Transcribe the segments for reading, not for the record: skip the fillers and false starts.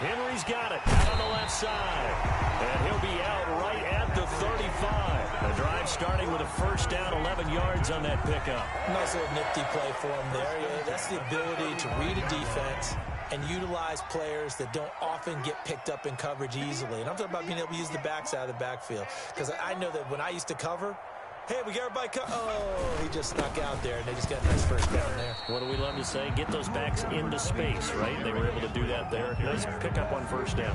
Henry's got it out on the left side. And he'll be out right at the 35. The drive starting with a first down, 11 yards on that pickup. Nice little nifty play for him there. Yeah, that's the ability to read a defense and utilize players that don't often get picked up in coverage easily. And I'm talking about being able to use the backs out of the backfield. Because I know that when I used to cover, hey, we got everybody oh, he just snuck out there, and they just got a nice first down there. What do we love to say? Get those backs into space, right? They were able to do that there. Nice pickup on first down.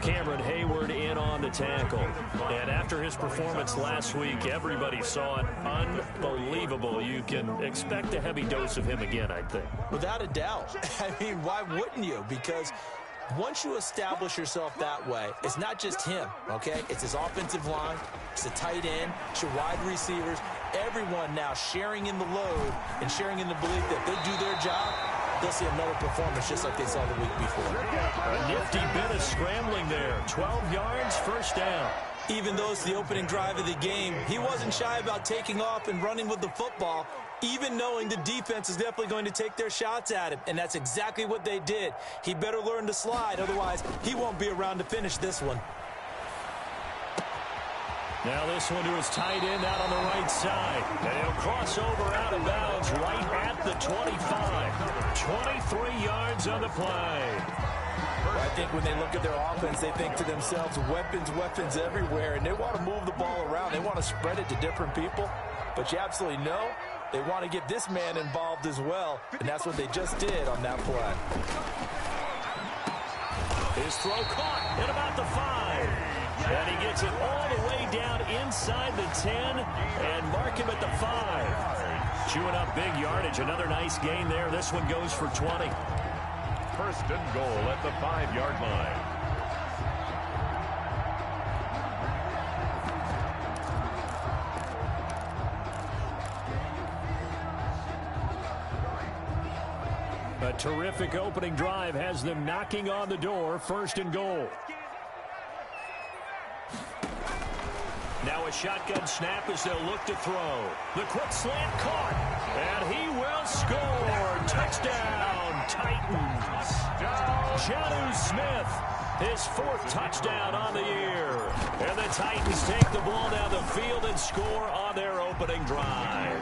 Cameron Hayward in on the tackle. And after his performance last week, everybody saw it. Unbelievable. You can expect a heavy dose of him again, I think. Without a doubt. I mean, why wouldn't you? Because once you establish yourself that way, it's not just him, okay? It's his offensive line, it's the tight end, it's your wide receivers, everyone now sharing in the load and sharing in the belief that they do their job, they'll see another performance just like they saw the week before. A nifty bit of scrambling there. 12 yards, first down. Even though it's the opening drive of the game, he wasn't shy about taking off and running with the football, even knowing the defense is definitely going to take their shots at him. And that's exactly what they did. He better learn to slide, otherwise he won't be around to finish this one. Now this one to his tight end out on the right side. And he'll cross over out of bounds right at the 25. 23 yards on the play. I think when they look at their offense, they think to themselves, weapons, weapons everywhere, and they want to move the ball around. They want to spread it to different people. But you absolutely know they want to get this man involved as well, and that's what they just did on that play. His throw caught at about the 5. And he gets it all the way down inside the 10 and mark him at the 5. Chewing up big yardage. Another nice gain there. This one goes for 20. First and goal at the 5-yard line. A terrific opening drive has them knocking on the door. First and goal. Now a shotgun snap as they'll look to throw. The quick slant caught. And he will score. Touchdown, Titans. Jonnu Smith, his 4th touchdown on the year. And the Titans take the ball down the field and score on their opening drive.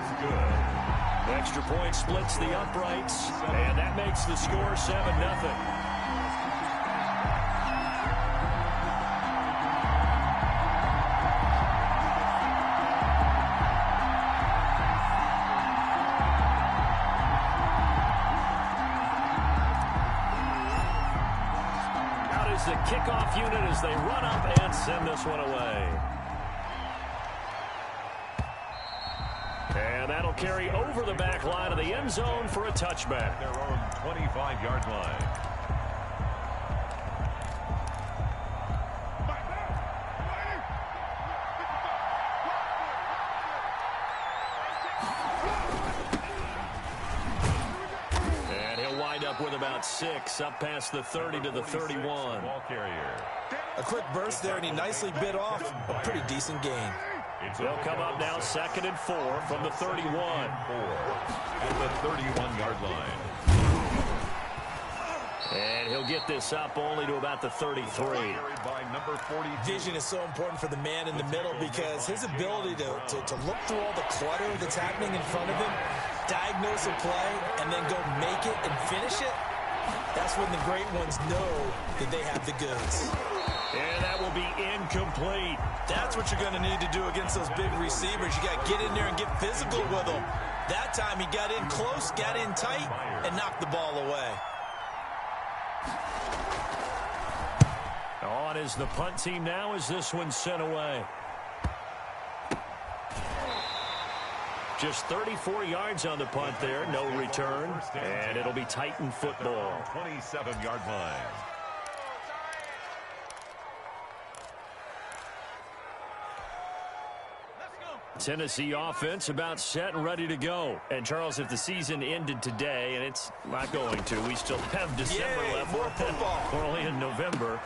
Extra point splits the uprights, and that makes the score 7-0. The kickoff unit as they run up and send this one away. And that'll carry over the back line of the end zone for a touchback. Their own 25-yard line. With about 6 up past the 30 to the 31. Ball carrier. A quick burst there, and he nicely bit off a pretty decent gain. They'll come up now 2nd and 4 from the 31. At the 31-yard line. And he'll get this up only to about the 33. Vision is so important for the man in the middle because his ability to look through all the clutter that's happening in front of him, diagnose a play, and then go make it and finish it, that's when the great ones know that they have the goods. And that will be incomplete. That's what you're going to need to do against those big receivers. You got to get in there and get physical with them. That time he got in close, got in tight, and knocked the ball away. On is the punt team now as this one's sent away. Just 34 yards on the punt there, no return, and it'll be Titan football. 27-yard line. Tennessee offense about set and ready to go. And, Charles, if the season ended today, and it's not going to, we still have December left. More football. We're only in November.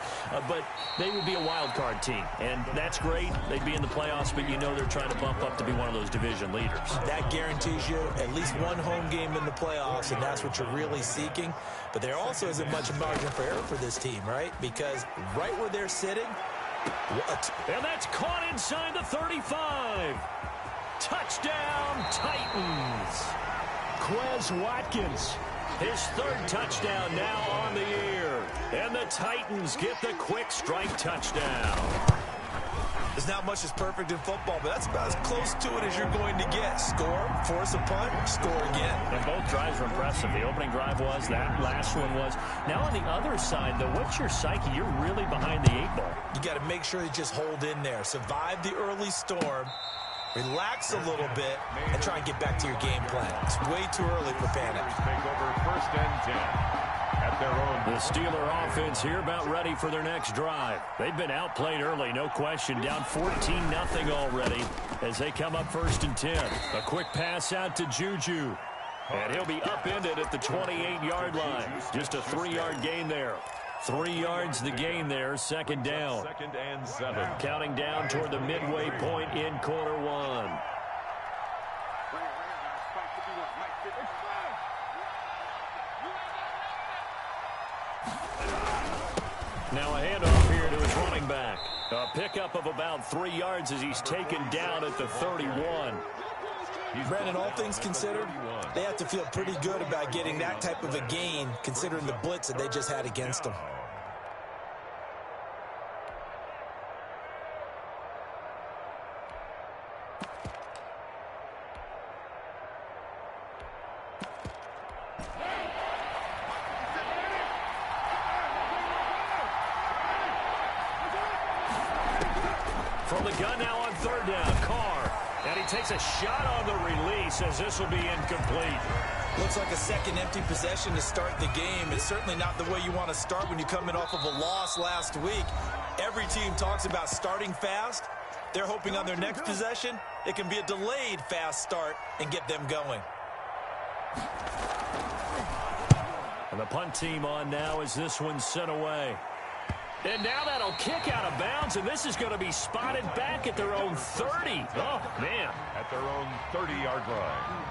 But they would be a wild card team. And that's great. They'd be in the playoffs, but you know they're trying to bump up to be one of those division leaders. That guarantees you at least one home game in the playoffs, and that's what you're really seeking. But there also isn't much margin for error for this team, right? Because right where they're sitting, and that's caught inside the 35. Touchdown, Titans. Quez Watkins, his third touchdown now on the year. And the Titans get the quick strike touchdown. There's not much that's perfect in football, but that's about as close to it as you're going to get. Score, force a punt, score again. And both drives were impressive. The opening drive was, that last one was. Now on the other side, though, what's your psyche? You're really behind the 8 ball. You got to make sure you just hold in there. Survive the early storm, relax a little bit, and try and get back to your game plan. It's way too early for panic. Take over 1st and 10. At their own. The Steeler offense here about ready for their next drive. They've been outplayed early, no question. Down 14-0 already as they come up 1st and 10. A quick pass out to Juju. And he'll be upended at the 28-yard line. Just a 3-yard gain there. 3 yards the gain there, 2nd down. 2nd and 7. Counting down toward the midway point in quarter 1. Now a handoff here to his running back. A pickup of about 3 yards as he's taken down at the 31. Brandon, all things considered, they have to feel pretty good about getting that type of a gain considering the blitz that they just had against them. From the gun now on 3rd down, Carr. And he takes a shot on the release as this will be incomplete. Looks like a second empty possession to start the game. It's certainly not the way you want to start when you're coming off of a loss last week. Every team talks about starting fast. They're hoping on their next possession, it can be a delayed fast start and get them going. And the punt team on now as this one's sent away. And now that'll kick out of bounds, and this is going to be spotted back at their own 30. Oh, man. At their own 30-yard line.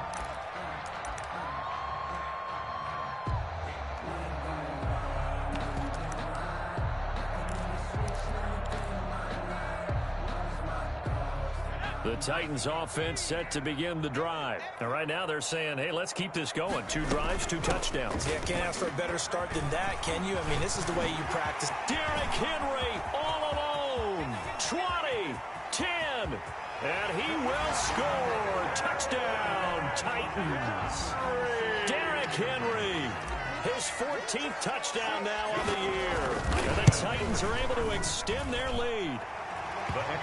The Titans offense set to begin the drive. And right now they're saying, hey, let's keep this going. 2 drives, 2 touchdowns. Yeah, can't ask for a better start than that, can you? I mean, this is the way you practice. Derrick Henry all alone. 20, 10, and he will score. Touchdown, Titans. Derrick Henry, his 14th touchdown now on the year. And the Titans are able to extend their lead.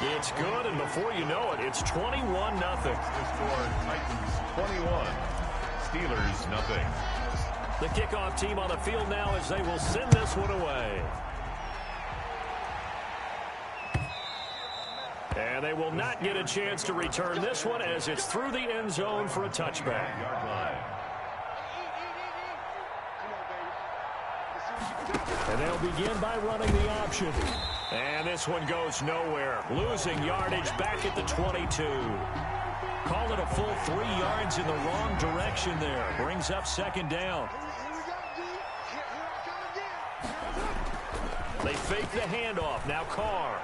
It's good, and before you know it, it's 21-0. The score, Titans 21, Steelers nothing. The kickoff team on the field now as they will send this one away. And they will not get a chance to return this one as it's through the end zone for a touchback. And they'll begin by running the option. And this one goes nowhere. Losing yardage back at the 22. Call it a full 3 yards in the wrong direction there. Brings up 2nd down. They fake the handoff. Now Carr.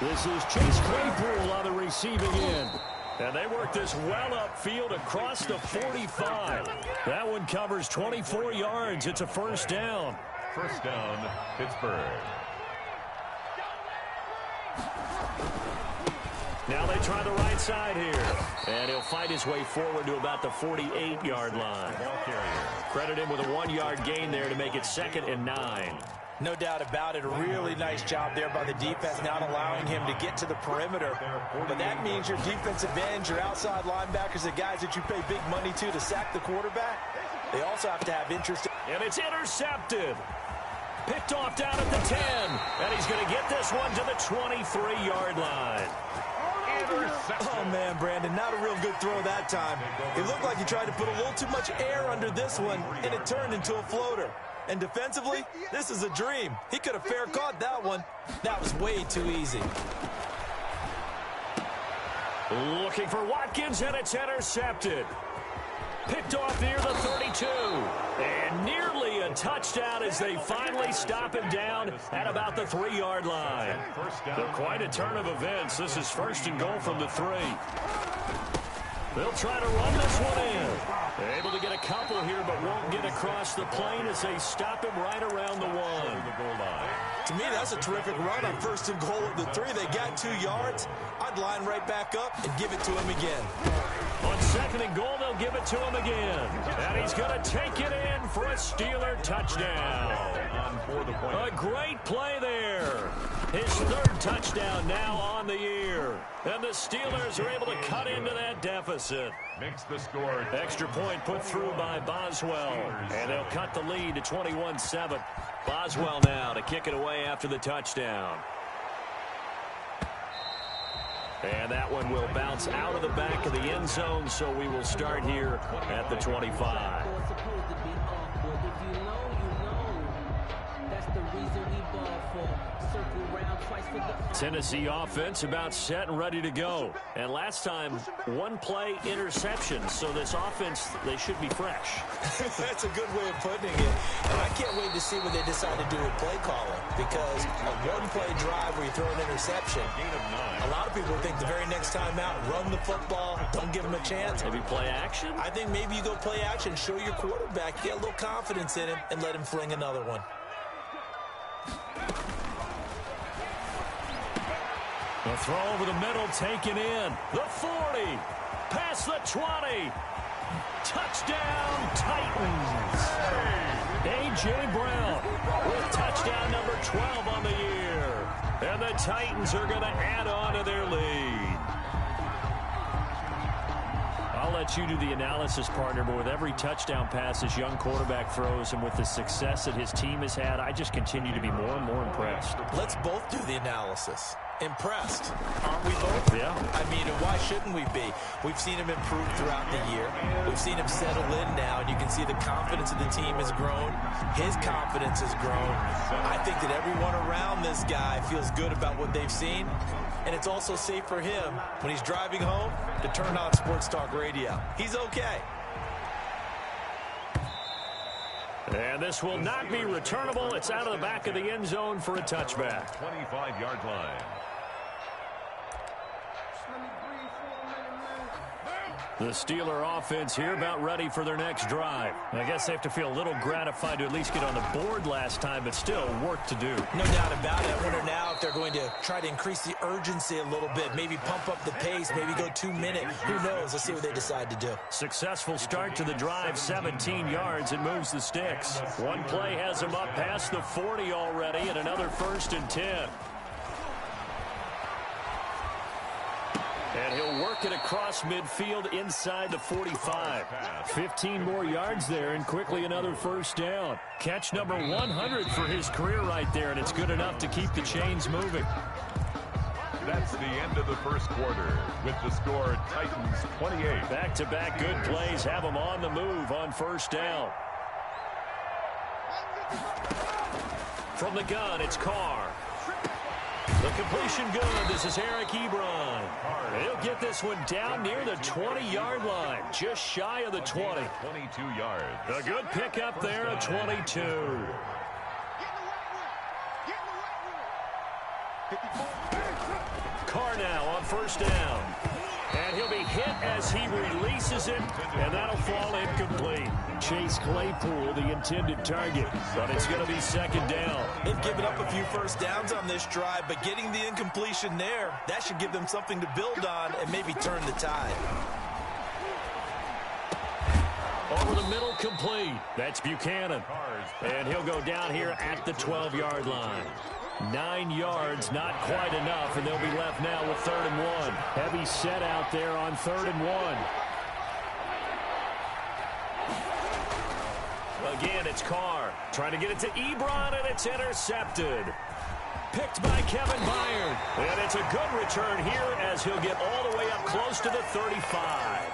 This is Chase Claypool on the receiving end. And they work this well upfield across the 45. That one covers 24 yards. It's a 1st down. 1st down, Pittsburgh. Now they try the right side here. And he'll fight his way forward to about the 48-yard line. Credit him with a 1-yard gain there to make it 2nd and 9. No doubt about it. A really nice job there by the defense, not allowing him to get to the perimeter. But that means your defensive ends, your outside linebackers, the guys that you pay big money to sack the quarterback, they also have to have interest. And it's intercepted. Picked off down at the 10. And he's going to get this one to the 23-yard line. Interception. Oh, man, Brandon, not a real good throw that time. It looked like he tried to put a little too much air under this one, and it turned into a floater. And defensively, this is a dream. He could have fair caught that one. That was way too easy. Looking for Watkins, and it's intercepted. Picked off near the 32. And nearly a touchdown as they finally stop him down at about the 3-yard line. They're quite a turn of events. This is 1st and goal from the 3. They'll try to run this one in. They're able to get a couple here, but won't get across the plane as they stop him right around the 1. To me, that's a terrific run on 1st and goal at the 3. They got 2 yards. I'd line right back up and give it to him again. On 2nd and goal, they'll give it to him again. And he's going to take it in for a Steeler touchdown. A great play there. His 3rd touchdown now on the year. And the Steelers are able to cut into that deficit. Makes the score. Extra point put through by Boswell. And they'll cut the lead to 21-7. Boswell now to kick it away after the touchdown. And that one will bounce out of the back of the end zone, so we will start here at the 25. Tennessee offense about set and ready to go. And last time, 1-play interception. So this offense, they should be fresh. That's a good way of putting it. And I can't wait to see what they decide to do with play calling. Because a 1-play drive where you throw an interception, a lot of people think the very next time out, run the football, don't give them a chance. Maybe play action? I think maybe you go play action, show your quarterback, get a little confidence in him, and let him fling another one. The throw over the middle taken in. The 40. Past the 20. Touchdown, Titans. A.J. Brown with touchdown number 12 on the year. And the Titans are going to add on to their lead. I'll let you do the analysis, partner, but with every touchdown pass this young quarterback throws and with the success that his team has had, I just continue to be more and more impressed. Let's both do the analysis. Impressed, aren't we both? Yeah. I mean, and why shouldn't we be? We've seen him improve throughout the year. We've seen him settle in now, and you can see the confidence of the team has grown. His confidence has grown. I think that everyone around this guy feels good about what they've seen, and it's also safe for him when he's driving home to turn on Sports Talk Radio. He's okay. And this will not be returnable. It's out of the back of the end zone for a touchback. 25-yard line. The Steeler offense here about ready for their next drive. I guess they have to feel a little gratified to at least get on the board last time, but still work to do. No doubt about it. I wonder now if they're going to try to increase the urgency a little bit, maybe pump up the pace, maybe go 2 minutes. Who knows? Let's see what they decide to do. Successful start to the drive, 17 yards. It moves the sticks. One play has them up past the 40 already, and another 1st and 10. And he'll work it across midfield inside the 45. 15 more yards there, and quickly another 1st down. Catch number 100 for his career right there, and it's good enough to keep the chains moving. That's the end of the 1st quarter with the score Titans 28. Back-to-back good plays have them on the move on 1st down. From the gun, it's Carr. The completion good. This is Eric Ebron. He'll get this one down near the 20-yard line, just shy of the 20. 22 yards. A good pickup there, a 22. Carr now on 1st down. And he'll be hit as he releases it, and that'll fall incomplete. Chase Claypool, the intended target, but it's going to be 2nd down. They've given up a few 1st downs on this drive, but getting the incompletion there, that should give them something to build on and maybe turn the tide. Over the middle, complete. That's Buchanan. And he'll go down here at the 12-yard line. 9 yards, not quite enough, and they'll be left now with 3rd and 1. Heavy set out there on 3rd and 1. Again, it's Carr trying to get it to Ebron, and it's intercepted. picked by Kevin Byard. And it's a good return here as he'll get all the way up close to the 35.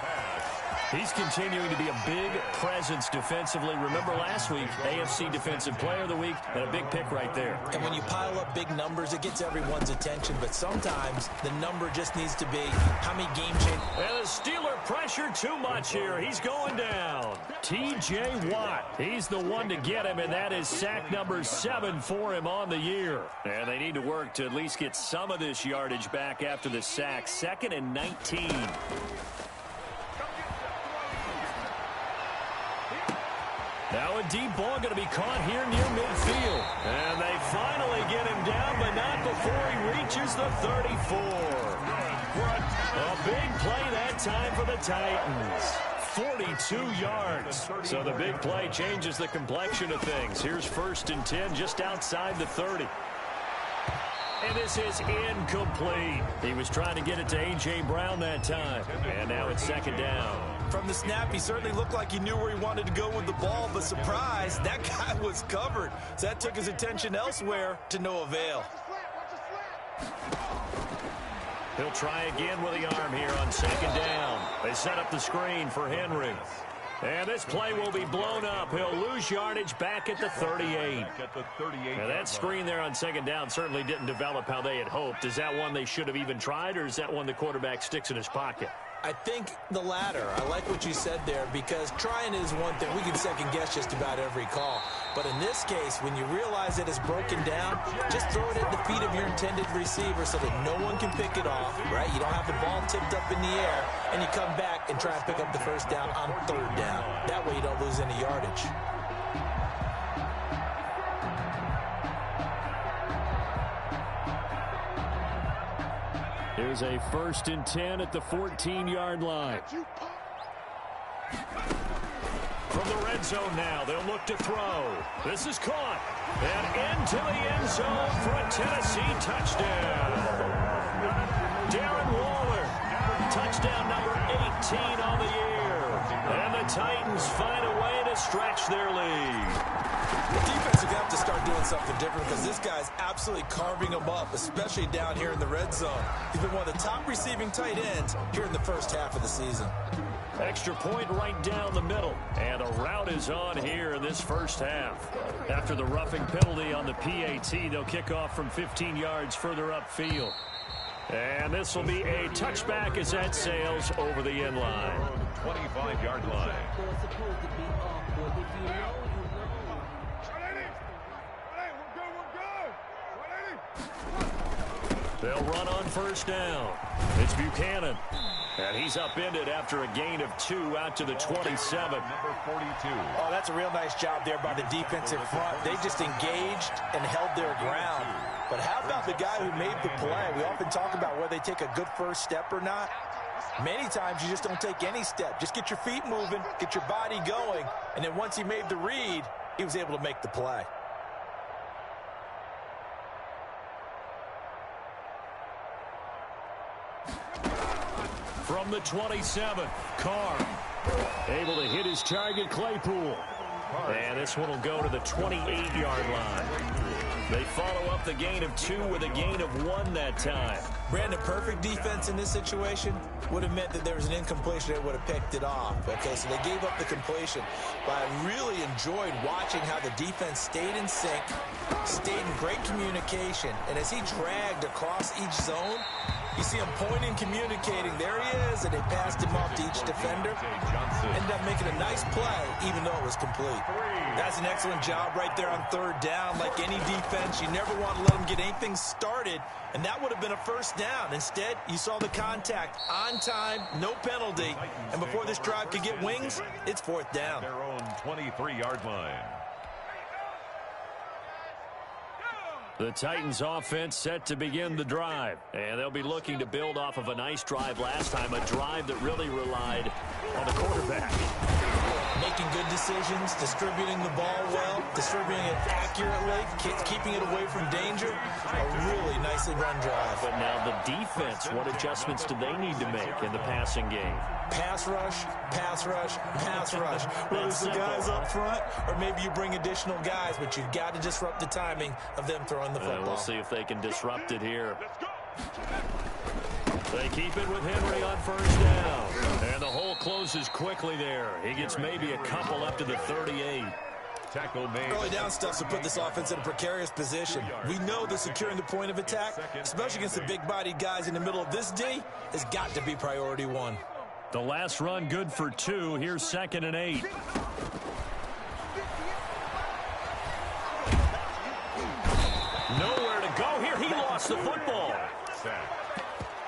He's continuing to be a big presence defensively. Remember last week, AFC Defensive Player of the Week, and a big pick right there. And when you pile up big numbers, it gets everyone's attention. But sometimes the number just needs to be how many game changes. And the Steeler pressure too much here. He's going down. T.J. Watt. He's the one to get him, and that is sack number 7 for him on the year. And they need to work to at least get some of this yardage back after the sack. 2nd and 19. Now a deep ball going to be caught here near midfield. And they finally get him down, but not before he reaches the 34. A big play that time for the Titans. 42 yards. So the big play changes the complexion of things. Here's 1st and 10 just outside the 30. And this is incomplete. He was trying to get it to A.J. Brown that time. And now it's 2nd down. From the snap, he certainly looked like he knew where he wanted to go with the ball, but surprise, that guy was covered. So that took his attention elsewhere to no avail. He'll try again with the arm here on 2nd down. They set up the screen for Henry. And this play will be blown up. He'll lose yardage back at the 38. Now that screen there on 2nd down certainly didn't develop how they had hoped. Is that one they should have even tried, or is that one the quarterback sticks in his pocket? I think the latter. I like what you said there, because trying is one thing. We can second guess just about every call. But in this case, when you realize that it's broken down, just throw it at the feet of your intended receiver so that no one can pick it off, right? You don't have the ball tipped up in the air, and you come back and try and pick up the 1st down on 3rd down. That way you don't lose any yardage. Here's a 1st and 10 at the 14-yard line. From the red zone now, they'll look to throw. This is caught. And into the end zone for a Tennessee touchdown. Darren Waller, touchdown number 18 on the year. And the Titans find a way to stretch their lead. The defense are going to have to start doing something different, because this guy's absolutely carving them up, especially down here in the red zone. He's been one of the top receiving tight ends here in the 1st half of the season. Extra point right down the middle. And a route is on here in this 1st half. After the roughing penalty on the PAT, they'll kick off from 15 yards further upfield. And this will be a touchback as that sails over the end line. 25-yard line. They'll run on 1st down. It's Buchanan. And he's upended after a gain of 2 out to the 27. Number 42. Oh, that's a real nice job there by the defensive front. They just engaged and held their ground. But how about the guy who made the play? We often talk about whether they take a good 1st step or not. Many times you just don't take any step. Just get your feet moving, get your body going, and then once he made the read, he was able to make the play. From the 27, Carr able to hit his target, Claypool. And this one will go to the 28-yard line. They follow up the gain of 2 with a gain of 1 that time. Brandon, perfect defense in this situation would have meant that there was an incompletion that would have picked it off. Okay, so they gave up the completion. But I really enjoyed watching how the defense stayed in sync, stayed in great communication. And as he dragged across each zone, you see him pointing, communicating. There he is, and they passed him off to each defender. Ended up making a nice play, even though it was complete. That's an excellent job right there on 3rd down. Like any defense, you never want to let them get anything started, and that would have been a 1st down. Instead, you saw the contact on time, no penalty, and before this drive could get wings, it's 4th down. Their own 23-yard line. The Titans offense set to begin the drive, and they'll be looking to build off of a nice drive last time, a drive that really relied on the quarterback. making good decisions, distributing the ball well, distributing it accurately, keeping it away from danger. A really nicely run drive. But now the defense, what adjustments do they need to make in the passing game? Pass rush, pass rush, pass rush. Whether it's the guys up front or maybe you bring additional guys, but you've got to disrupt the timing of them throwing the football. We'll see if they can disrupt it here. They keep it with Henry on first down. And the hole closes quickly there. He gets maybe a couple up to the 38. Tackle made. Early down stuff to put this offense in a precarious position. We know that securing the point of attack, especially against the big-bodied guys in the middle of this D, has got to be priority one. The last run good for 2. Here's 2nd and 8. Nowhere to go here. He lost the football.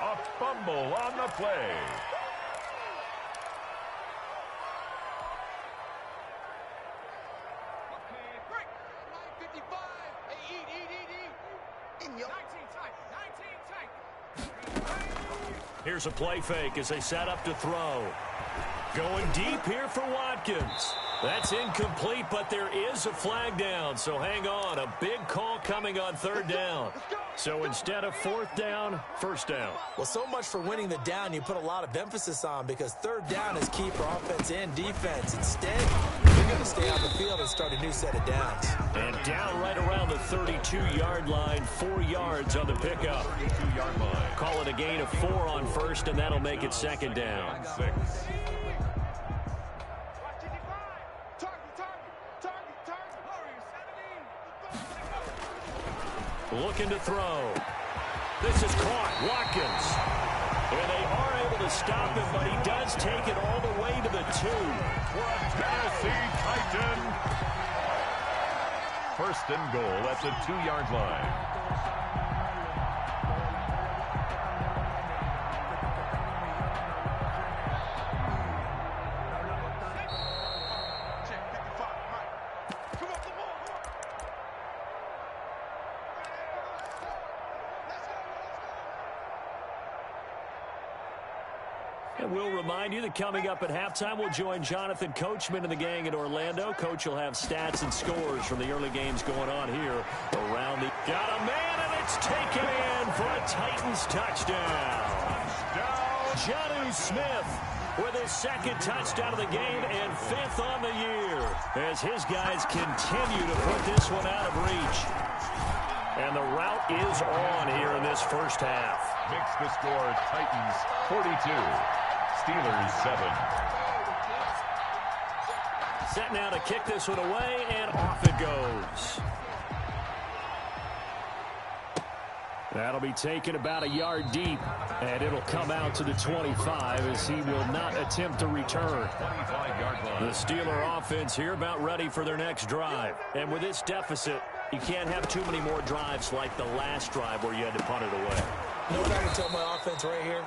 A fumble on the play. Here's a play fake as they set up to throw. Going deep here for Watkins. That's incomplete, but there is a flag down, so hang on. A big call coming on 3rd down. So instead of 4th down, 1st down. Well, so much for winning the down you put a lot of emphasis on, because 3rd down is key for offense and defense. Instead, you're going to stay on the field and start a new set of downs. And down right around the 32-yard line, 4 yards on the pickup. 32-yard line. Call it a gain of 4 on 1st, and that'll make it 2nd down. 6. Looking to throw. This is caught. Watkins. And they are able to stop him, but he does take it all the way to the 2. For a Tennessee Titan. 1st and goal at the 2-yard line. And we'll remind you that coming up at halftime, we'll join Jonathan Coachman and the gang in Orlando. Coach will have stats and scores from the early games going on here around the... Got a man, and it's taken in for a Titans touchdown. Jonnu Smith with his 2nd touchdown of the game and 5th on the year as his guys continue to put this one out of reach. And the route is on here in this first half. Makes the score Titans 42. Steelers 7. Set now to kick this one away, and off it goes. That'll be taken about a yard deep, and it'll come out to the 25 as he will not attempt to return. 25-yard line. The Steeler offense here about ready for their next drive. And with this deficit, you can't have too many more drives like the last drive where you had to punt it away. You know what I would tell my offense right here?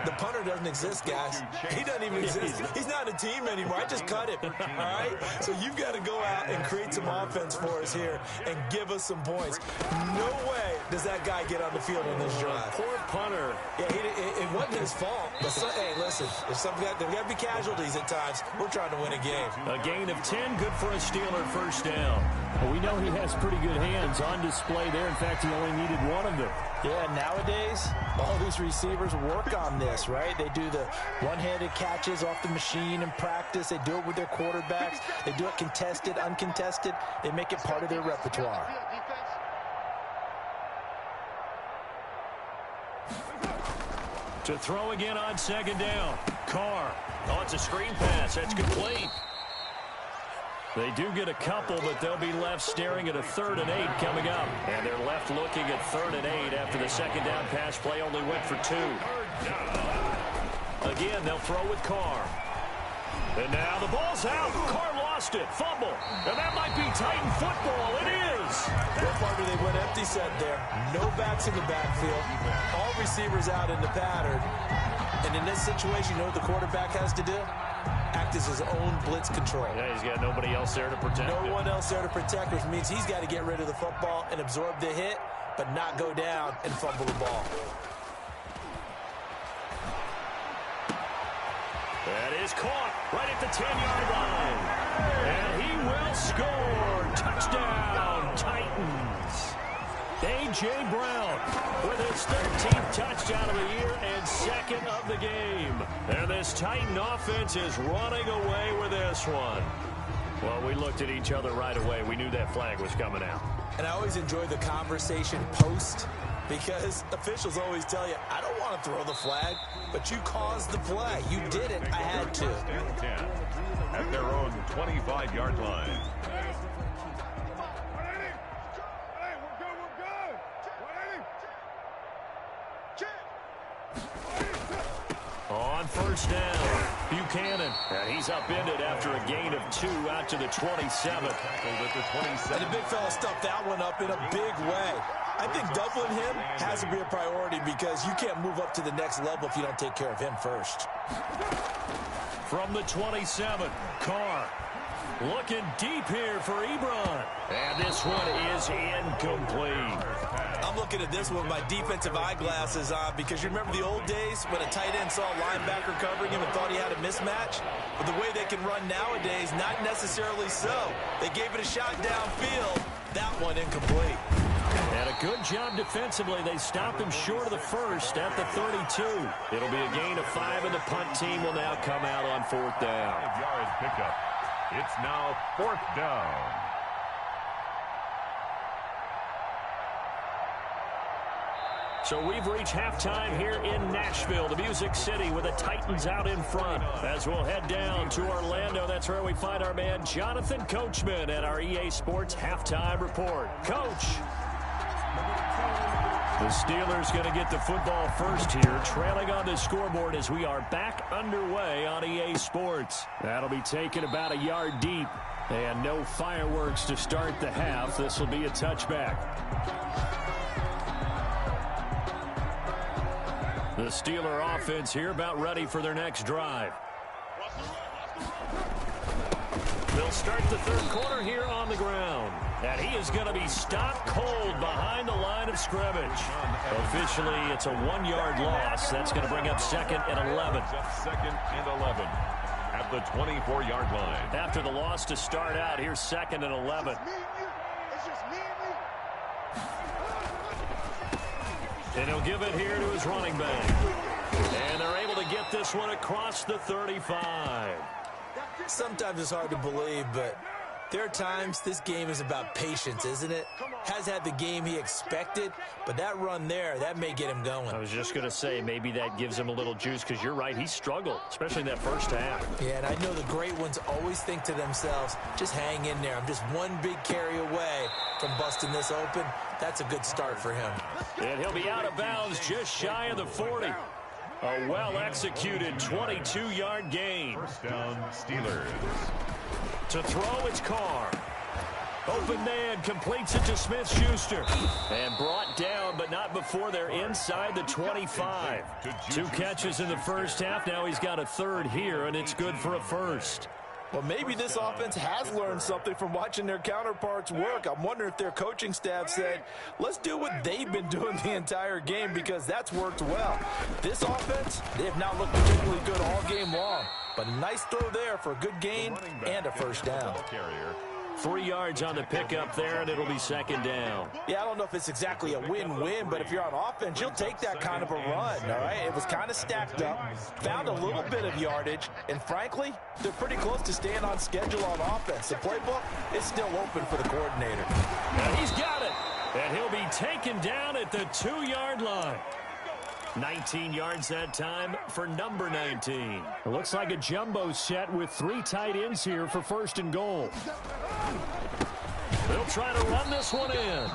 The punter doesn't exist, guys. He doesn't even exist. He's not a team anymore. I just cut him, all right? So you've got to go out and create some offense for us here and give us some points. No way does that guy get on the field on this drive. Poor punter. Yeah, it wasn't his fault. But hey, listen, there's got to be casualties at times. We're trying to win a game. A gain of 10, good for a Steeler 1st down. Well, we know he has pretty good hands on display there. In fact, he only needed one of them. Yeah, nowadays, all these receivers work on this, right? They do the one-handed catches off the machine in practice. They do it with their quarterbacks. They do it contested, uncontested. They make it part of their repertoire. To throw again on 2nd down. Carr. Oh, it's a screen pass. That's complete. They do get a couple, but they'll be left staring at a 3rd and 8 coming up. And they're left looking at 3rd and 8 after the 2nd down pass play only went for 2. Again, they'll throw with Carr. And now the ball's out. Carr lost it. Fumble. And that might be Titan football. It is. Well, partner, they went empty set there. No backs in the backfield. All receivers out in the pattern. And in this situation, you know what the quarterback has to do? Act as his own blitz control. Yeah, he's got nobody else there to protect him. No one else there to protect, which means he's got to get rid of the football and absorb the hit, but not go down and fumble the ball. That is caught right at the 10-yard line. And he will score. Touchdown, Titans. A.J. Brown with his 13th touchdown of the year and second of the game. And this Titan offense is running away with this one. Well, we looked at each other right away. We knew that flag was coming out. And I always enjoy the conversation post because officials always tell you, I don't want to throw the flag, but you caused the play. You did it. I had to. At their own 25-yard line. On first down, Buchanan. And he's upended after a gain of 2 out to the 27. And the big fella stuffed that one up in a big way. I think doubling him has to be a priority because you can't move up to the next level if you don't take care of him first. From the 27, Carr. Looking deep here for Ebron. And this one is incomplete. I'm looking at this one with my defensive eyeglasses on because you remember the old days when a tight end saw a linebacker covering him and thought he had a mismatch? But the way they can run nowadays, not necessarily so. They gave it a shot downfield. That one incomplete. And a good job defensively. They stopped him short of the first at the 32. It'll be a gain of 5, and the punt team will now come out on 4th down. 5-yard pickup. It's now 4th down. So we've reached halftime here in Nashville, the Music City, with the Titans out in front. As we'll head down to Orlando, that's where we find our man Jonathan Coachman at our EA Sports Halftime Report. Coach. The Steelers going to get the football first here, trailing on the scoreboard as we are back underway on EA Sports. That'll be taken about a yard deep, and no fireworks to start the half. This will be a touchback. The Steeler offense here about ready for their next drive. They'll start the third quarter here on the ground. And he is going to be stopped cold behind the line of scrimmage. Officially, it's a 1-yard loss. That's going to bring up 2nd and 11. 2nd and 11 at the 24-yard line. After the loss to start out, here's 2nd and 11. And he'll give it here to his running back. And they're able to get this one across the 35. Sometimes it's hard to believe, but there are times this game is about patience, isn't it? Has had the game he expected, but that run there, that may get him going. I was just going to say, maybe that gives him a little juice, because you're right, he struggled, especially in that first half. Yeah, and I know the great ones always think to themselves, just hang in there. I'm just one big carry away from busting this open. That's a good start for him. And he'll be out of bounds just shy of the 40. A well-executed 22-yard gain. First down, Steelers. To throw, it's Carr. Open man, completes it to Smith-Schuster. And brought down, but not before they're inside the 25. 2 catches in the first half. Now he's got a third here, and it's good for a first. Well, maybe this offense has learned something from watching their counterparts work. I'm wondering if their coaching staff said, let's do what they've been doing the entire game, because that's worked well. This offense, they have not looked particularly good all game long. But a nice throw there for a good gain and a first down. 3 yards on the pickup there, and it'll be 2nd down. Yeah, I don't know if it's exactly a win-win, but if you're on offense, you'll take that kind of a run, all right? It was kind of stacked up, found a little bit of yardage, and frankly, they're pretty close to staying on schedule on offense. The playbook is still open for the coordinator. And he's got it, and he'll be taken down at the 2-yard line. 19 yards that time for number 19. It looks like a jumbo set with 3 tight ends here for 1st and goal. They'll try to run this one in.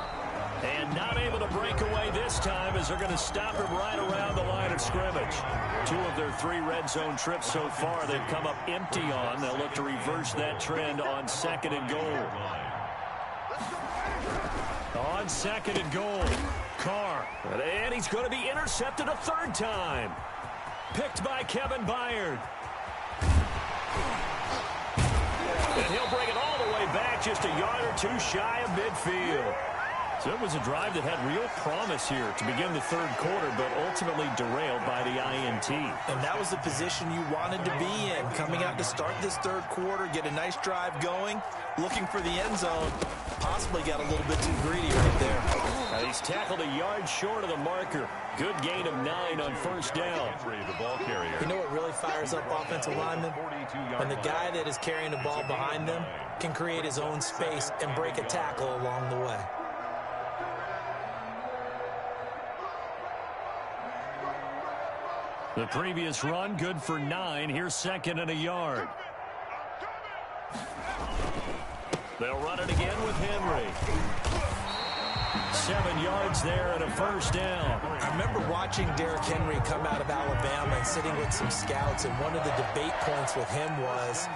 And not able to break away this time as they're going to stop him right around the line of scrimmage. 2 of their 3 red zone trips so far they've come up empty on. They'll look to reverse that trend on 2nd and goal. On 2nd and goal, Carr. And he's going to be intercepted a 3rd time. Picked by Kevin Byard. And he'll bring it all the way back, just a yard or 2 shy of midfield. So it was a drive that had real promise here to begin the third quarter, but ultimately derailed by the INT. And that was the position you wanted to be in. Coming out to start this third quarter, get a nice drive going, looking for the end zone. Possibly got a little bit too greedy right there. He's tackled a yard short of the marker. Good gain of 9 on first down. You know what really fires up offensive linemen? When the guy that is carrying the ball behind them can create his own space and break a tackle along the way. The previous run, good for 9. Here's second and a yard. They'll run it again with Henry. 7 yards there and a first down. I remember watching Derrick Henry come out of Alabama and sitting with some scouts, and one of the debate points with him was,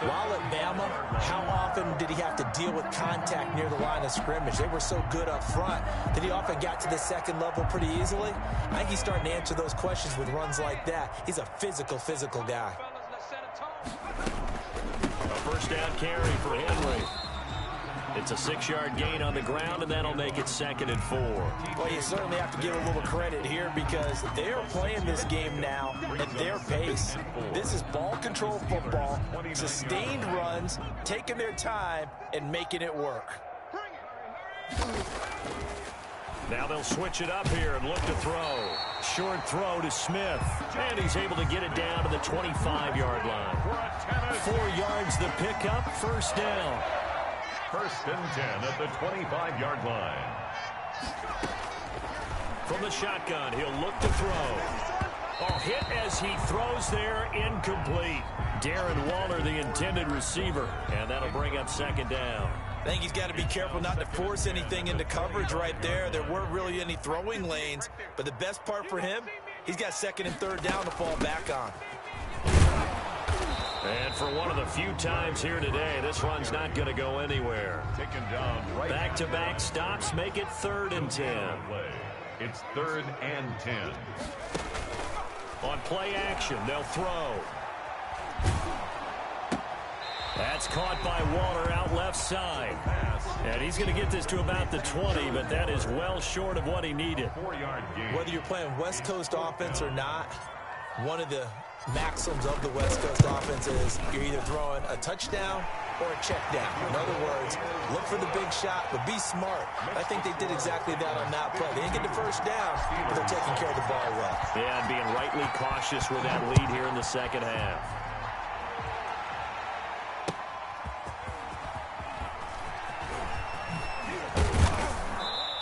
while at Bama, how often did he have to deal with contact near the line of scrimmage? They were so good up front that he often got to the second level pretty easily. I think he's starting to answer those questions with runs like that. He's a physical guy. A first down carry for Henry. It's a 6-yard gain on the ground, and that'll make it second and 4. Well, you certainly have to give a little credit here because they are playing this game now at their pace. This is ball control football, sustained runs, taking their time, and making it work. Now they'll switch it up here and look to throw. Short throw to Smith, and he's able to get it down to the 25-yard line. 4 yards the pickup, first down. First and 10 at the 25-yard line. From the shotgun, he'll look to throw. Oh, hit as he throws there, incomplete. Darren Waller, the intended receiver, and that'll bring up second down. I think he's got to be careful not to force anything into coverage right there. There weren't really any throwing lanes, but the best part for him, he's got second and third down to fall back on. And for one of the few times here today, this run's not going to go anywhere. Taken down right. Back-to-back stops make it 3rd and 10. It's 3rd and 10. On play action, they'll throw. That's caught by Waller out left side. And he's going to get this to about the 20, but that is well short of what he needed. 4-yard gain. Whether you're playing West Coast offense or not, one of the maxims of the West Coast offense is you're either throwing a touchdown or a check down. In other words, look for the big shot, but be smart. I think they did exactly that on that play. They didn't get the first down, but they're taking care of the ball well. Yeah, and being rightly cautious with that lead here in the second half.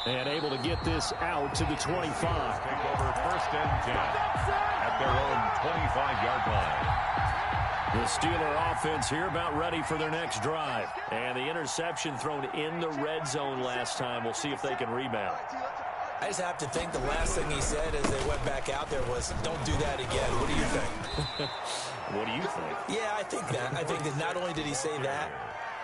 And able to get this out to the 25. Take over first and 10 at their own 25-yard line. The Steeler offense here about ready for their next drive. And the interception thrown in the red zone last time. We'll see if they can rebound. I just have to think the last thing he said as they went back out there was, don't do that again. What do you think? What do you think? Yeah, I think that. I think that not only did he say that,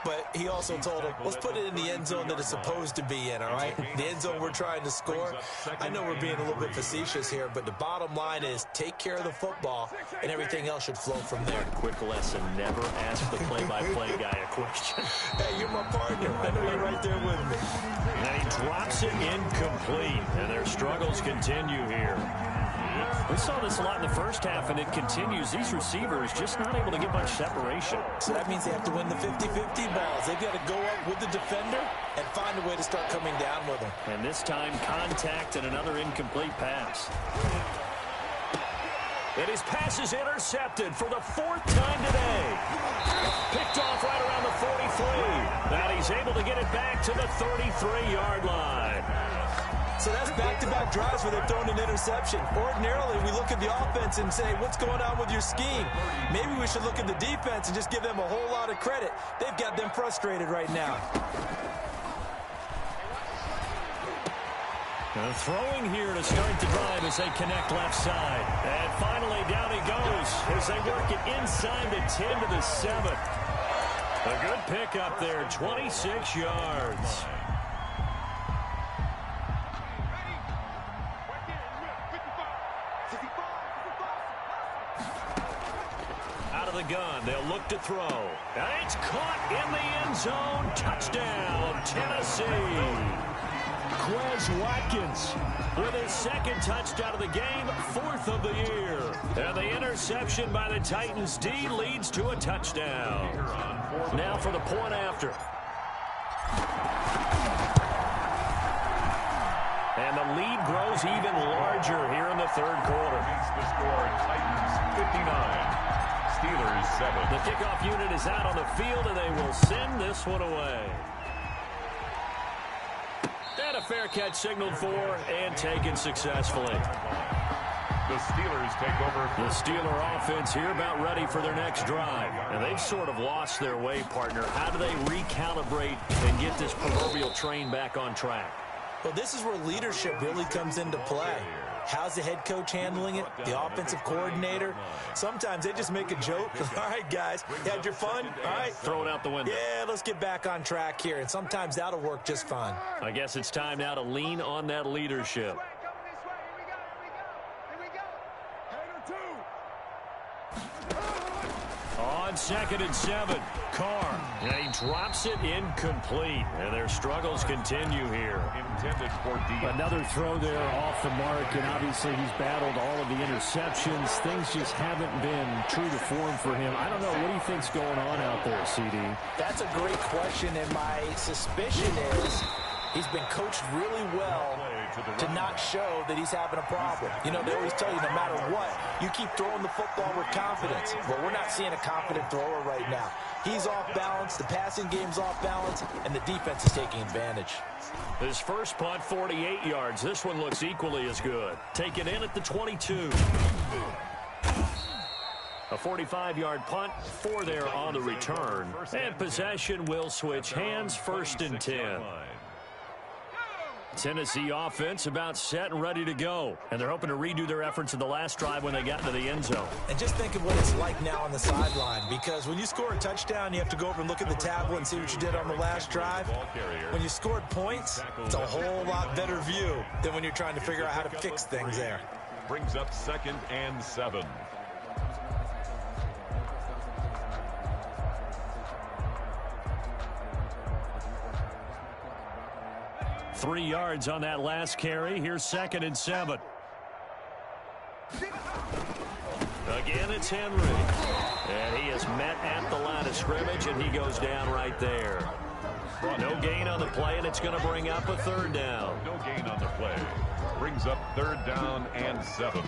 but he also told him, let's put it in the end zone that it's supposed to be in, all right? The end zone we're trying to score. I know we're being a little bit facetious here, but the bottom line is take care of the football, and everything else should flow from there. Quick lesson, never ask the play-by-play guy a question. Hey, you're my partner. I know you're right there with me. And he drops it incomplete, and their struggles continue here. We saw this a lot in the first half, and it continues. These receivers just not able to get much separation. So that means they have to win the 50-50 balls. They've got to go up with the defender and find a way to start coming down with them. And this time, contact and another incomplete pass. And his pass is intercepted for the 4th time today. Picked off right around the 43. Now he's able to get it back to the 33-yard line. So that's back-to-back drives where they've thrown an interception. Ordinarily, we look at the offense and say, what's going on with your scheme? Maybe we should look at the defense and just give them a whole lot of credit. They've got them frustrated right now. Throwing here to start the drive as they connect left side. And finally, down he goes as they work it inside the 10 to the 7. A good pickup there, 26 yards. The gun, they'll look to throw. And it's caught in the end zone. Touchdown, Tennessee. Watkins with his second touchdown of the game, 4th of the year. And the interception by the Titans D leads to a touchdown. Now for the point after. And the lead grows even larger here in the third quarter. The score, Titans 59, Steelers 7. The kickoff unit is out on the field, and they will send this one away. And a fair catch signaled for and taken successfully. The Steelers take over. The Steeler offense here about ready for their next drive. And they've sort of lost their way, partner. How do they recalibrate and get this proverbial train back on track? Well, this is where leadership really comes into play. How's the head coach handling it? The offensive coordinator? Sometimes they just make a joke. All right, guys, you had your fun? All right. Throw it out the window. Yeah, let's get back on track here. And sometimes that'll work just fine. I guess it's time now to lean on that leadership. On 2nd and 7, Carr. And he drops it incomplete. And their struggles continue here. Intended for D. Another throw there off the mark, and obviously he's battled all of the interceptions. Things just haven't been true to form for him. I don't know. What do you think's going on out there, CD? That's a great question, and my suspicion is he's been coached really well to not show that he's having a problem. You know, they always tell you no matter what, you keep throwing the football with confidence. Well, we're not seeing a confident thrower right now. He's off balance, the passing game's off balance, and the defense is taking advantage. His first punt, 48 yards. This one looks equally as good. Taken in at the 22. A 45-yard punt, 4 there on the return. And possession will switch hands, 1st and 10. Tennessee offense about set and ready to go. And they're hoping to redo their efforts in the last drive when they got into the end zone. And just think of what it's like now on the sideline, because when you score a touchdown, you have to go over and look at the tablet and see what you did on the last drive. When you scored points, it's a whole lot better view than when you're trying to figure out how to fix things there. Brings up 2nd and 7. Three yards on that last carry. Here's 2nd and 7. Again, it's Henry. And he is met at the line of scrimmage, and he goes down right there. No gain on the play, and it's going to bring up a 3rd down. No gain on the play. Brings up 3rd down and 7.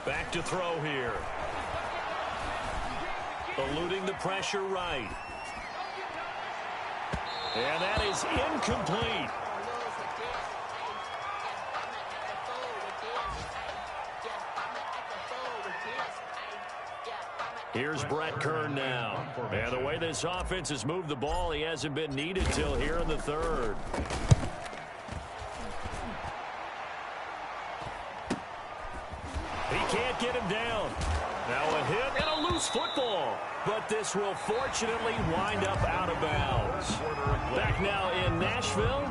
Back to throw here. Eluding the pressure right. And that is incomplete. Here's Brett Kern now. And the way this offense has moved the ball, he hasn't been needed till here in the 3rd. He can't get him down. Now a hit and a loose football. But this will fortunately wind up out of bounds. Back now in Nashville.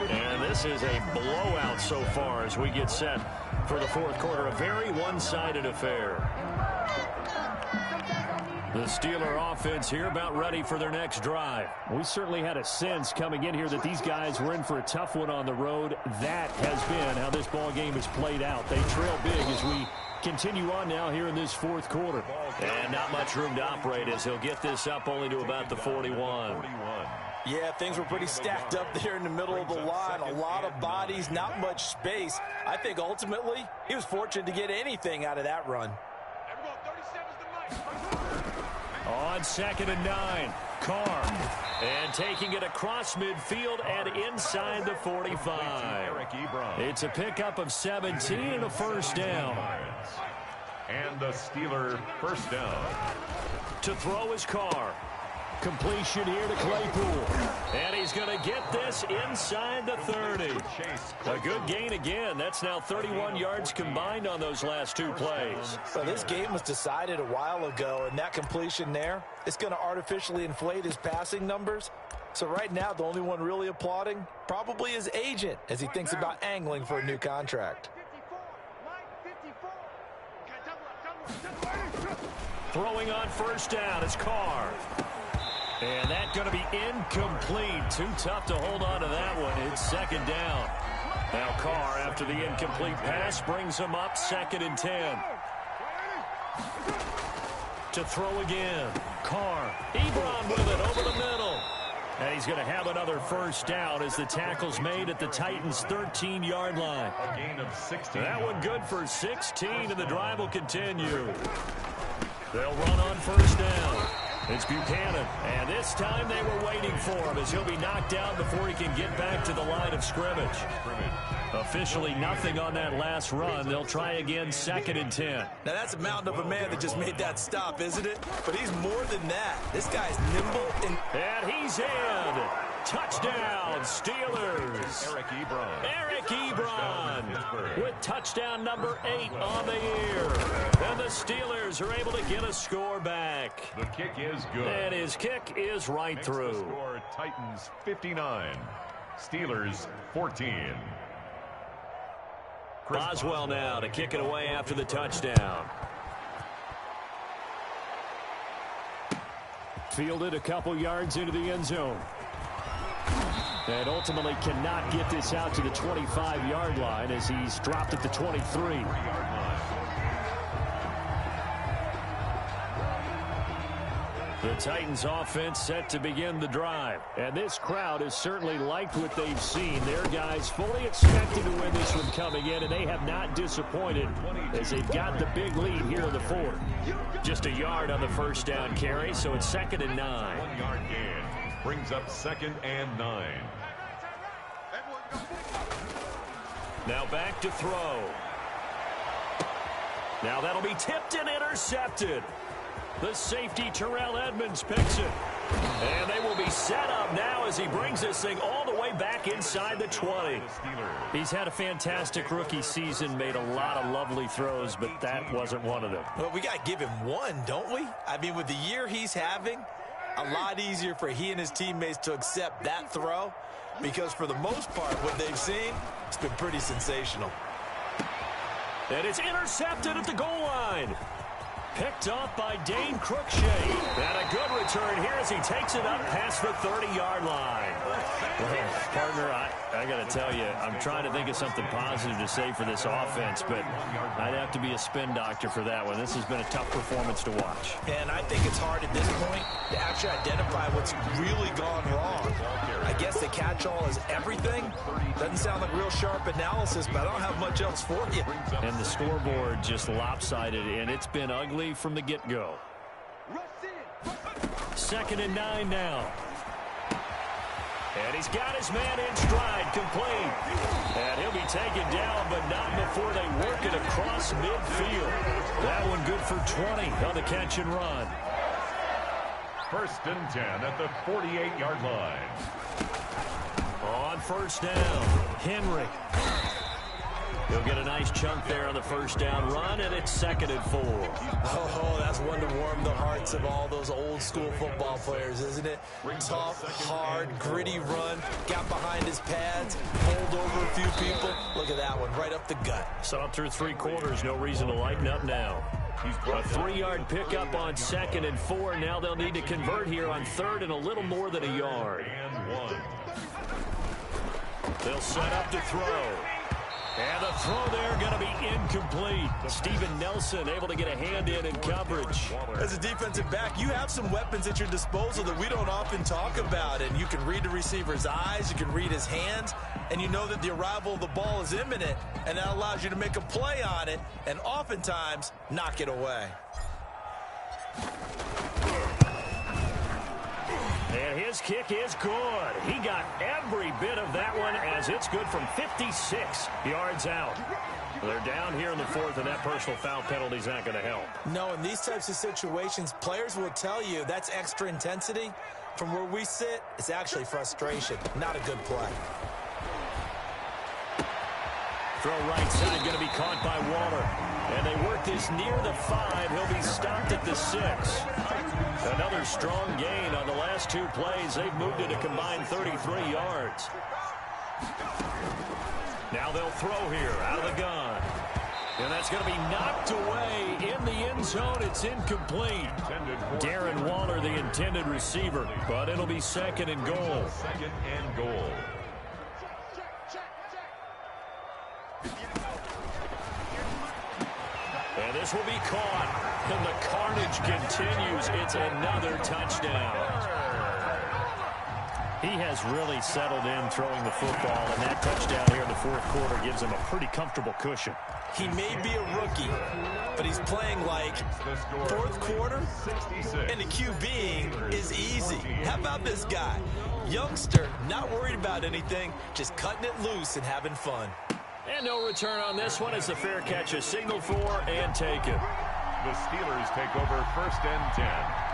And this is a blowout so far as we get set for the 4th quarter. A very one-sided affair. The Steeler offense here about ready for their next drive. We certainly had a sense coming in here that these guys were in for a tough one on the road. That has been how this ball game has played out. They trail big as we continue on now here in this 4th quarter. And not much room to operate as he'll get this up only to about the 41. Yeah, things were pretty stacked up there in the middle of the line. A lot of bodies, not much space. I think ultimately he was fortunate to get anything out of that run. On 2nd and 9, Carr. And taking it across midfield and inside the 45. It's a pickup of 17 and a 1st down. And the Steeler 1st down. To throw is Carr. Completion here to Claypool. And he's going to get this inside the 30. A good gain again. That's now 31 yards combined on those last 2 plays. Well, this game was decided a while ago, and that completion there is going to artificially inflate his passing numbers. So right now, the only one really applauding probably his agent as he thinks about angling for a new contract. Throwing on first down is Carr. And that's going to be incomplete. Too tough to hold on to that one. It's second down. Now Carr, after the incomplete pass, brings him up 2nd and 10. To throw again. Carr. Ebron with it over the middle. And he's going to have another first down as the tackle's made at the Titans' 13-yard line. A gain of 16. That one good for 16, and the drive will continue. They'll run on first down. It's Buchanan, and this time they were waiting for him as he'll be knocked down before he can get back to the line of scrimmage. Officially nothing on that last run. They'll try again 2nd and 10. Now that's a mountain of a man that just made that stop, isn't it? But he's more than that. This guy's nimble. And he's in. Touchdown, Steelers. Eric Ebron with touchdown number 8 on the year. And the Steelers are able to get a score back. The kick is good. And his kick is right Makes through. The score Titans 59, Steelers 14. Boswell now to kick it away after the touchdown. Fielded a couple yards into the end zone. And ultimately cannot get this out to the 25-yard line as he's dropped at the 23. The Titans offense set to begin the drive. And this crowd has certainly liked what they've seen. Their guys fully expected to win this one coming in, and they have not disappointed as they've got the big lead here in the 4th. Just a yard on the first down carry, so it's 2nd and 9. 1 yard gain brings up 2nd and 9. Now back to throw. Now that'll be tipped and intercepted. The safety, Terrell Edmonds, picks it. And they will be set up now as he brings this thing all the way back inside the 20. He's had a fantastic rookie season, made a lot of lovely throws, but that wasn't one of them. Well, we got to give him one, don't we? I mean, with the year he's having, a lot easier for he and his teammates to accept that throw because for the most part, what they've seen, it's been pretty sensational. And it's intercepted at the goal line. Picked off by Dane Cruikshank. And a good return here as he takes it up past the 30-yard line. Well, partner, I got to tell you, I'm trying to think of something positive to say for this offense, but I'd have to be a spin doctor for that one. This has been a tough performance to watch. And I think it's hard at this point to actually identify what's really gone wrong. I guess the catch-all is everything. Doesn't sound like real sharp analysis, but I don't have much else for you. And the scoreboard just lopsided, and it's been ugly from the get-go. 2nd and 9 now. And he's got his man in stride, complete. And he'll be taken down, but not before they work it across midfield. That one good for 20 on the catch and run. 1st and 10 at the 48-yard line. On first down, Henry. He'll get a nice chunk there on the first down run, and it's 2nd and 4. Oh, that's one to warm the hearts of all those old school football players, isn't it? Tough, hard, gritty run, got behind his pads, pulled over a few people. Look at that one, right up the gut. Saw through 3 quarters, no reason to lighten up now. A 3-yard pickup on 2nd and 4. Now they'll need to convert here on 3rd and a little more than a yard. And 1. They'll set up to throw. And the throw there going to be incomplete. Steven Nelson able to get a hand in coverage. As a defensive back, you have some weapons at your disposal that we don't often talk about. And you can read the receiver's eyes, you can read his hands, and you know that the arrival of the ball is imminent. And that allows you to make a play on it and oftentimes knock it away. And his kick is good. He got every bit of that one as it's good from 56 yards out. They're down here in the 4th, and that personal foul penalty is not going to help. No, in these types of situations, players will tell you that's extra intensity. From where we sit, it's actually frustration, not a good play. Throw right side, going to be caught by Waller. And they work this near the 5. He'll be stopped at the 6. Another strong gain on the last 2 plays. They've moved it a combined 33 yards. Now they'll throw here out of the gun. And that's going to be knocked away in the end zone. It's incomplete. Darren Waller, the intended receiver, but it'll be 2nd and goal. 2nd and goal. And this will be caught. And the carnage continues. It's another touchdown. He has really settled in throwing the football, and that touchdown here in the 4th quarter gives him a pretty comfortable cushion. He may be a rookie, but he's playing like 4th quarter, and the QBing is easy. How about this guy? Youngster, not worried about anything, just cutting it loose and having fun. And no return on this one as the fair catch is signaled for and taken. The Steelers take over 1st and 10.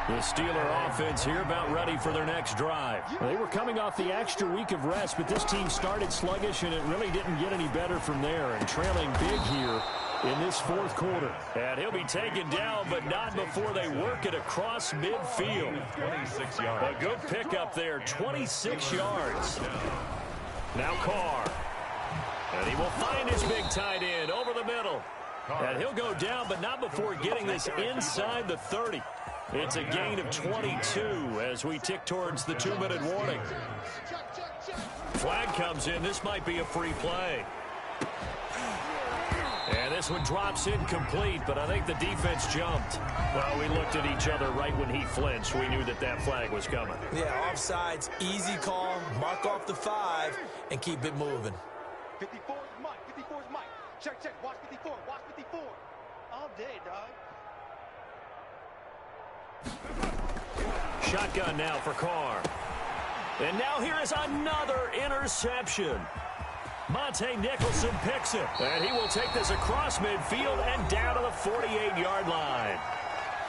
The Steeler offense here about ready for their next drive. They were coming off the extra week of rest, but this team started sluggish, and it really didn't get any better from there. And trailing big here in this 4th quarter. And he'll be taken down, but not before they work it across midfield. 26 yards. A good pickup there, 26 yards. Now Carr. And he will find his big tight end over the middle. And he'll go down, but not before getting this inside the 30. It's a gain of 22 as we tick towards the 2-minute warning. Flag comes in. This might be a free play. And this one drops incomplete, but I think the defense jumped. Well, we looked at each other right when he flinched. We knew that that flag was coming. Yeah, offsides, easy call, mark off the 5, and keep it moving. 54 is Mike. 54 is Mike. Check, check. Watch 54. Watch 54. All day, dog. Shotgun now for Carr. And now here is another interception. Monte Nicholson picks it. And he will take this across midfield and down to the 48-yard line.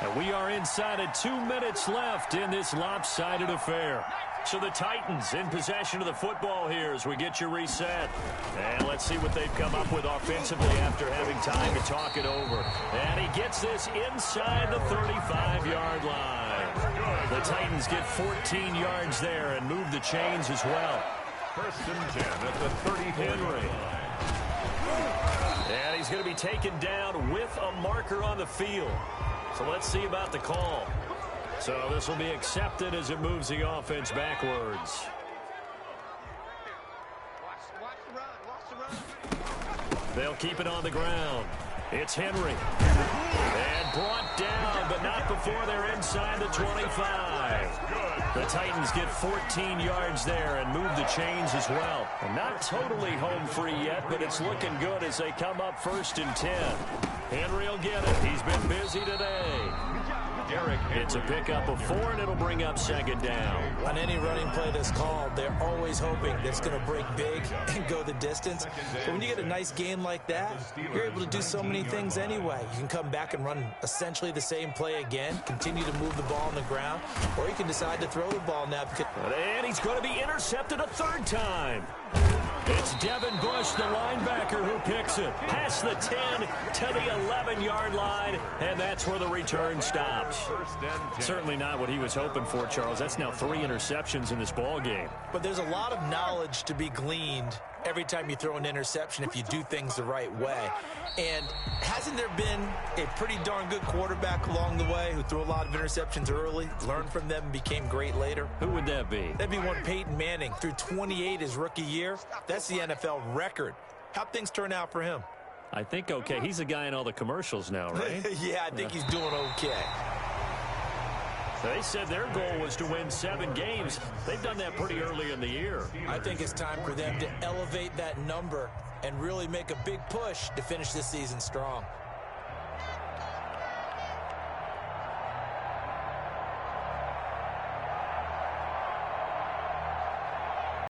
And we are inside of 2 minutes left in this lopsided affair. So the Titans in possession of the football here as we get you reset. And let's see what they've come up with offensively after having time to talk it over. And he gets this inside the 35-yard line. The Titans get 14 yards there and move the chains as well. 1st and 10 at the 30. Henry. And he's going to be taken down with a marker on the field. So let's see about the call. So this will be accepted as it moves the offense backwards. They'll keep it on the ground. It's Henry. And brought down, but not before they're inside the 25. The Titans get 14 yards there and move the chains as well. And not totally home free yet, but it's looking good as they come up 1st and 10. Henry will get it. He's been busy today. It's a pickup of 4, and it'll bring up 2nd down. On any running play that's called, they're always hoping that it's going to break big and go the distance. But when you get a nice gain like that, you're able to do so many things anyway. You can come back and run essentially the same play again, continue to move the ball on the ground, or you can decide to throw the ball now. And he's going to be intercepted a 3rd time. It's Devin Bush, the linebacker, who picks it. Past the 10 to the 11-yard line, and that's where the return stops. Certainly not what he was hoping for, Charles. That's now 3 interceptions in this ball game. But there's a lot of knowledge to be gleaned every time you throw an interception if you do things the right way. And hasn't there been a pretty darn good quarterback along the way who threw a lot of interceptions early, learned from them, and became great later? Who would that be? That'd be one Peyton Manning. Threw 28 his rookie year. That's the NFL record. How'd things turn out for him? I think okay. He's the guy in all the commercials now, right? Yeah, I think he's doing okay. They said their goal was to win 7 games. They've done that pretty early in the year. I think it's time for them to elevate that number and really make a big push to finish this season strong.